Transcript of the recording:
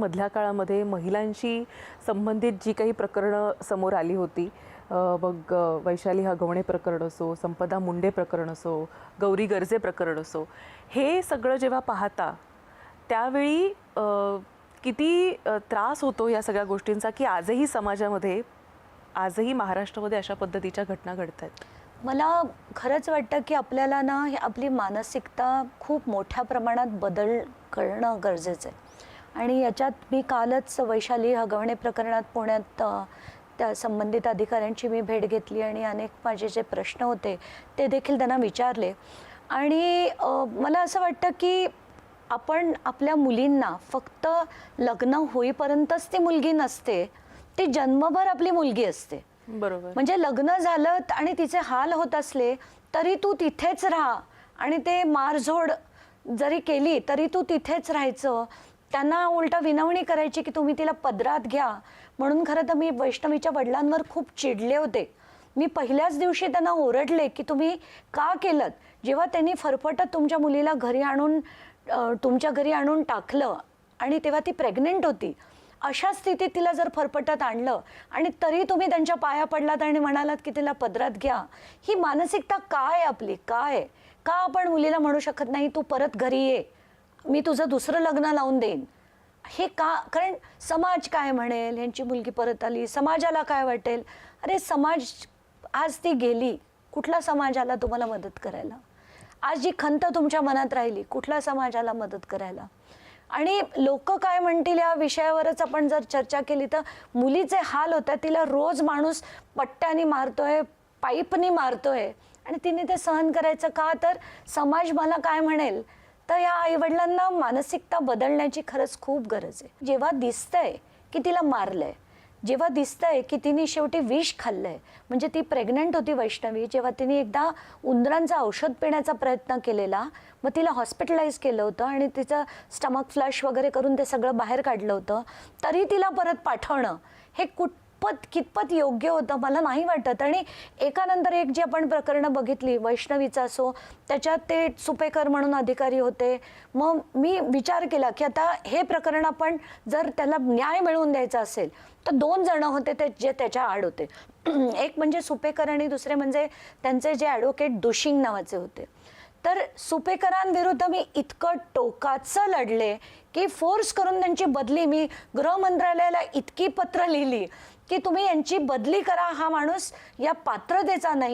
मधल्या काळामध्ये महिलांशी संबंधित जी काही प्रकरणं समोर आली होती, मग वैशाली हगवणे प्रकरण असो, संपदा मुंडे प्रकरण असो, गौरी गर्जे प्रकरण असो, हे सगळं जेव्हा पाहता त्यावेळी किती त्रास होतो या सगळ्या गोष्टींचा, की आजही समाजामध्ये, आजही महाराष्ट्रामध्ये अशा पद्धतीच्या घटना घडत आहेत? मला खरंच वाटतं की आपल्याला ना आपली मानसिकता खूप मोठ्या प्रमाणात बदल करणं गरजेचं आहे. आणि याच्यात मी कालच वैशाली हगवणे प्रकरणात पुण्यात त्या संबंधित अधिकाऱ्यांची मी भेट घेतली आणि अनेक माझे जे प्रश्न होते ते देखील त्यांना विचारले. आणि मला असं वाटतं की आपण आपल्या मुलींना फक्त लग्न होईपर्यंतच ती मुलगी नसते, ती जन्मभर आपली मुलगी असते. बरोबर. म्हणजे लग्न झालं आणि तिचे हाल होत असले तरी तू तिथेच राहा आणि ते मारझोड जरी केली तरी तू तिथेच राहायचं. त्यांना उलटा विनवणी करायची की तुम्ही तिला पदरात घ्या. म्हणून खरं तर मी वैष्णवीच्या वडिलांवर खूप चिडले होते. मी पहिल्याच दिवशी त्यांना ओरडले की तुम्ही का केलं. जेव्हा त्यांनी फरफटत तुमच्या मुलीला घरी आणून तुमच्या घरी आणून टाकलं आणि तेव्हा ती प्रेग्नेंट होती, अशा स्थितीत तिला जर फरफटत आणलं आणि तरी तुम्ही त्यांच्या पाया पडलात आणि म्हणालात की तिला पदरात घ्या, ही मानसिकता काय आपली काय? का आपण मुलीला म्हणू शकत नाही तू परत घरी ये, मी तुझं दुसरं लग्न लावून देईन? हे का? कारण समाज काय म्हणेल, यांची मुलगी परत आली, समाजाला काय वाटेल? अरे समाज, आज ती गेली, कुठला समाज आला तुम्हाला मदत करायला? आज जी खंत तुमच्या मनात राहिली, कुठला समाज आला मदत करायला? आणि लोक काय म्हणतील या विषयावरच आपण जर चर्चा केली तर मुलीचे हाल होतात. तिला रोज माणूस पट्ट्याने मारतोय, पाईपनी मारतोय आणि तिने ते सहन करायचं का? तर समाज मला काय म्हणेल? तर या आईवडिलांना मानसिकता बदलण्याची खरंच खूप गरज आहे. जेव्हा दिसतंय की तिला मारलंय, जेव्हा दिसतंय की तिने शेवटी विष खाल्लंय, म्हणजे ती प्रेग्नंट होती वैष्णवी, जेव्हा तिने एकदा उंदरांचं औषध पिण्याचा प्रयत्न केलेला, मग तिला हॉस्पिटलाइज केलं होतं आणि तिचं स्टमक फ्लश वगैरे करून ते सगळं बाहेर काढलं होतं, तरी तिला परत पाठवणं हे कितपत योग्य होतं मला नाही वाटत. आणि एकानंतर एक जी आपण प्रकरणं बघितली, वैष्णवीचा असो, त्याच्यात ते सुपेकर म्हणून अधिकारी होते. मग मी विचार केला की आता हे प्रकरण आपण जर त्याला न्याय मिळवून द्यायचा असेल तर 2 जण होते ते जे त्याच्या आड होते. एक म्हणजे सुपेकर आणि दुसरे म्हणजे त्यांचे जे ॲडव्होकेट दुशिंग नावाचे होते. तर सुपेकरांविरुद्ध मी इतकं टोकाचं लढले की फोर्स करून त्यांची बदली, मी गृह मंत्रालयाला इतकी पत्र लिहिली की तुम्ही यांची बदली करा, हा माणूस या पात्रतेचा नाही.